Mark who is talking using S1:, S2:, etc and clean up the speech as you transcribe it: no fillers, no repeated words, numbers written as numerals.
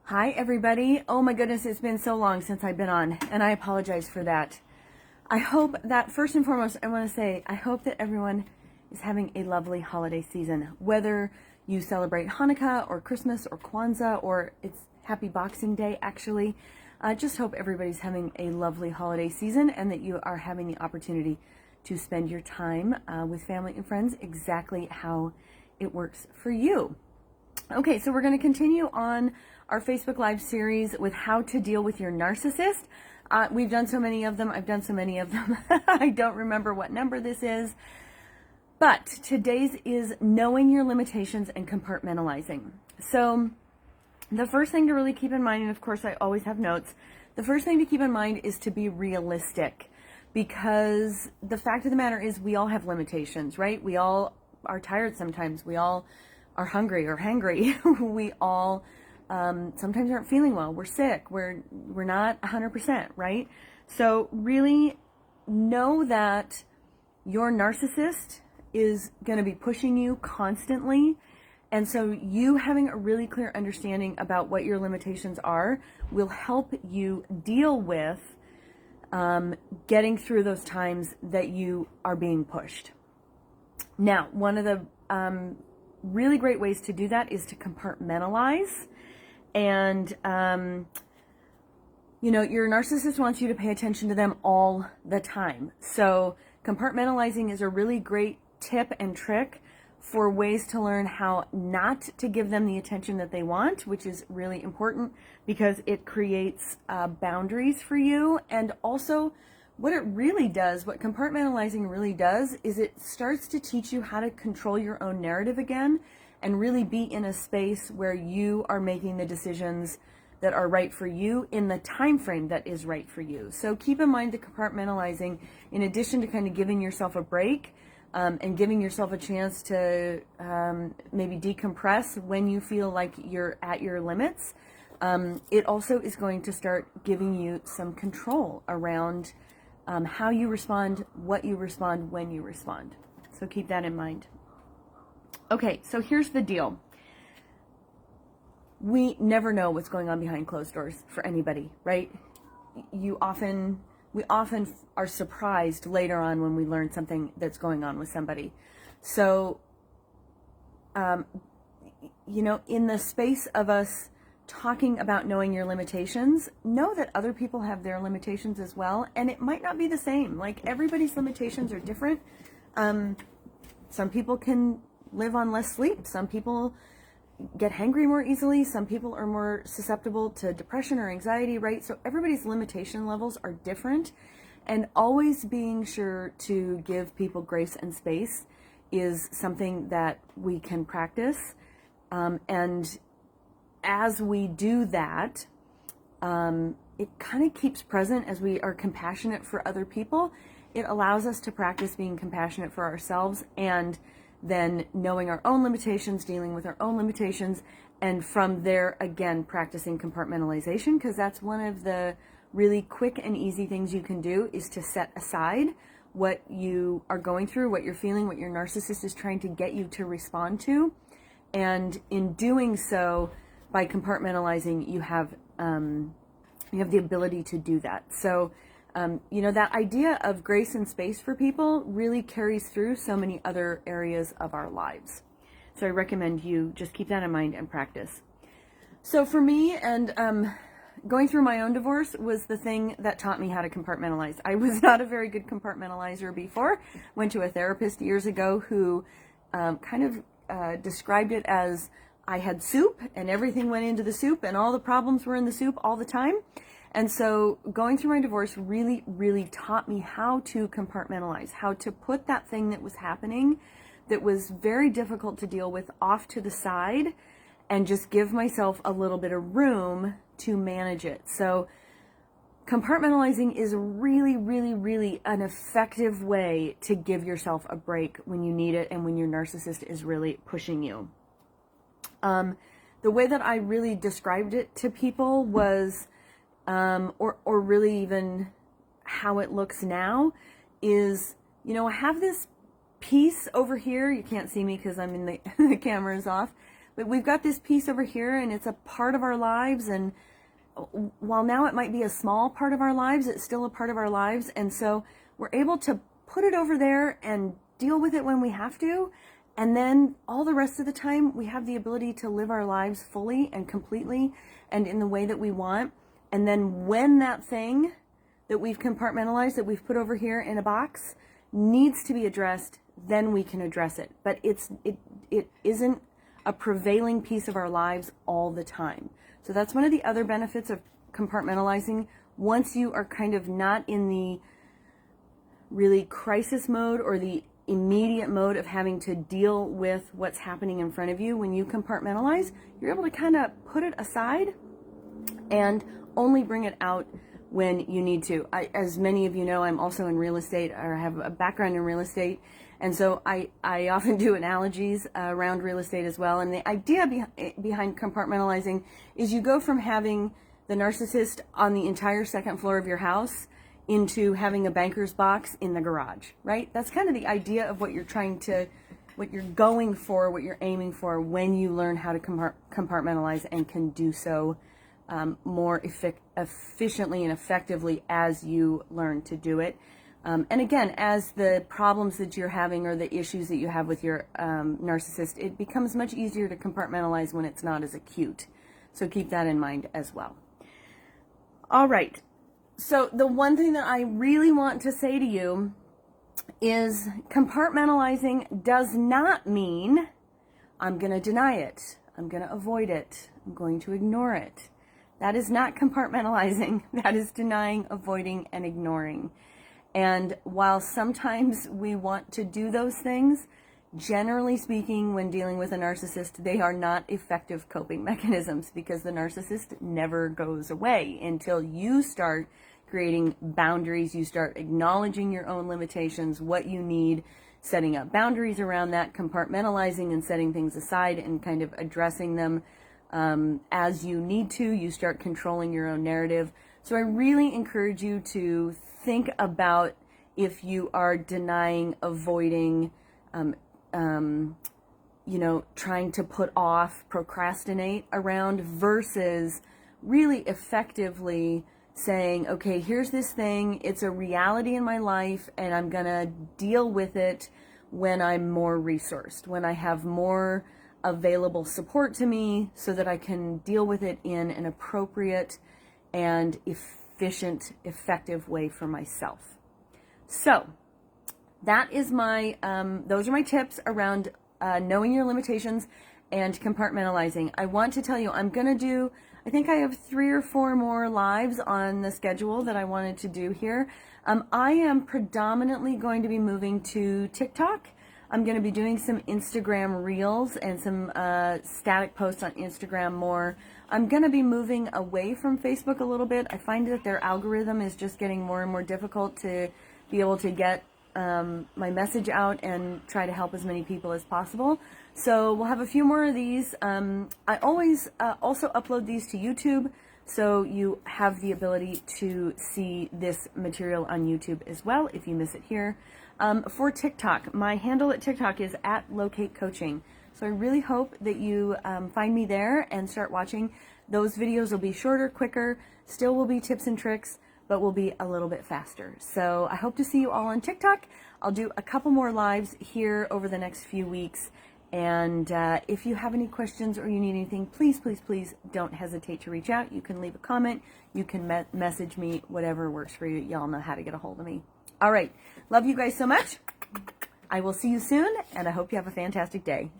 S1: Hi, everybody. Oh my goodness, it's been so long since I've been on, and I apologize for that. I hope that, first and foremost, I want to say, I hope that everyone is having a lovely holiday season. Whether you celebrate Hanukkah or Christmas or Kwanzaa or it's Happy Boxing Day, actually. I just hope everybody's having a lovely holiday season and that you are having the opportunity to spend your time with family and friends exactly how it works for you. Okay, so we're going to continue on our Facebook Live series with how to deal with your narcissist. We've done so many of them. I've done so many of them. I don't remember what number this is. But today's is knowing your limitations and compartmentalizing. So the first thing to really keep in mind, and of course I always have notes, the first thing to keep in mind is to be realistic. Because the fact of the matter is we all have limitations, right? We all are tired sometimes. We all are hungry or hangry. We all sometimes aren't feeling well. We're sick. We're not 100%, right? So really know that your narcissist is going to be pushing you constantly. And so you having a really clear understanding about what your limitations are will help you deal with getting through those times that you are being pushed. Now, one of the really great ways to do that is to compartmentalize. And, your narcissist wants you to pay attention to them all the time. So compartmentalizing is a really great tip and trick for ways to learn how not to give them the attention that they want, which is really important because it creates boundaries for you. And also what it really does, what compartmentalizing really does, is it starts to teach you how to control your own narrative again and really be in a space where you are making the decisions that are right for you in the time frame that is right for you. So keep in mind the compartmentalizing, in addition to kind of giving yourself a break and giving yourself a chance to maybe decompress when you feel like you're at your limits, it also is going to start giving you some control around how you respond, what you respond, when you respond. So keep that in mind. Okay, so here's the deal. We never know what's going on behind closed doors for anybody, right? We often are surprised later on when we learn something that's going on with somebody. So, in the space of us talking about knowing your limitations, know that other people have their limitations as well, and it might not be the same. Like, everybody's limitations are different. Some people can live on less sleep. Some people get hangry more easily. Some people are more susceptible to depression or anxiety, right? So everybody's limitation levels are different, and always being sure to give people grace and space is something that we can practice. And as we do that, it kind of keeps present as we are compassionate for other people. It allows us to practice being compassionate for ourselves and then knowing our own limitations, dealing with our own limitations, and from there, again, practicing compartmentalization, because that's one of the really quick and easy things you can do is to set aside what you are going through, what you're feeling, what your narcissist is trying to get you to respond to. And in doing so, by compartmentalizing, you have the ability to do that. So that idea of grace and space for people really carries through so many other areas of our lives. So I recommend you just keep that in mind and practice. So for me, and going through my own divorce was the thing that taught me how to compartmentalize. I was not a very good compartmentalizer before. Went to a therapist years ago who described it as I had soup and everything went into the soup and all the problems were in the soup all the time. And so going through my divorce really, really taught me how to compartmentalize, how to put that thing that was happening that was very difficult to deal with off to the side and just give myself a little bit of room to manage it. So compartmentalizing is really, really, really an effective way to give yourself a break when you need it and when your narcissist is really pushing you. The way that I really described it to people was or really even how it looks now is, I have this piece over here. You can't see me because I'm in the camera is off, but we've got this piece over here and it's a part of our lives, and while now it might be a small part of our lives, it's still a part of our lives. And so we're able to put it over there and deal with it when we have to. And then all the rest of the time, we have the ability to live our lives fully and completely and in the way that we want. And then when that thing that we've compartmentalized, that we've put over here in a box, needs to be addressed, then we can address it. But it isn't a prevailing piece of our lives all the time. So that's one of the other benefits of compartmentalizing. Once you are kind of not in the really crisis mode or the immediate mode of having to deal with what's happening in front of you, when you compartmentalize, you're able to kind of put it aside and only bring it out when you need to. As many of you know, I'm also in real estate, or have a background in real estate. And so I often do analogies around real estate as well. And the idea behind compartmentalizing is you go from having the narcissist on the entire second floor of your house into having a banker's box in the garage, right? That's kind of the idea of what you're going for, what you're aiming for when you learn how to compartmentalize, and can do so more efficiently and effectively as you learn to do it. And again, as the problems that you're having or the issues that you have with your narcissist, it becomes much easier to compartmentalize when it's not as acute. So keep that in mind as well. All right. So the one thing that I really want to say to you is compartmentalizing does not mean I'm going to deny it. I'm going to avoid it. I'm going to ignore it. That is not compartmentalizing. That is denying, avoiding, and ignoring. And while sometimes we want to do those things, generally speaking, when dealing with a narcissist, they are not effective coping mechanisms, because the narcissist never goes away until you start creating boundaries, you start acknowledging your own limitations, what you need, setting up boundaries around that, compartmentalizing and setting things aside and kind of addressing them as you need to. You start controlling your own narrative. So I really encourage you to think about if you are denying, avoiding, trying to put off, procrastinate around, versus really effectively saying, okay, here's this thing, it's a reality in my life, and I'm gonna deal with it when I'm more resourced, when I have more available support to me, so that I can deal with it in an appropriate and efficient, effective way for myself. So that is my, those are my tips around knowing your limitations and compartmentalizing. I want to tell you, I'm going to do, I think I have 3 or 4 more lives on the schedule that I wanted to do here. I am predominantly going to be moving to TikTok. I'm going to be doing some Instagram Reels and some static posts on Instagram more. I'm going to be moving away from Facebook a little bit. I find that their algorithm is just getting more and more difficult to be able to get my message out and try to help as many people as possible. So we'll have a few more of these. I always also upload these to YouTube, so you have the ability to see this material on YouTube as well if you miss it here. For TikTok, my handle at TikTok is @locatecoaching. So I really hope that you find me there and start watching. Those videos will be shorter, quicker, still will be tips and tricks, but will be a little bit faster. So I hope to see you all on TikTok. I'll do a couple more lives here over the next few weeks. And if you have any questions or you need anything, please, please, please don't hesitate to reach out. You can leave a comment. You can message me, whatever works for you. Y'all know how to get a hold of me. All right. Love you guys so much. I will see you soon, and I hope you have a fantastic day.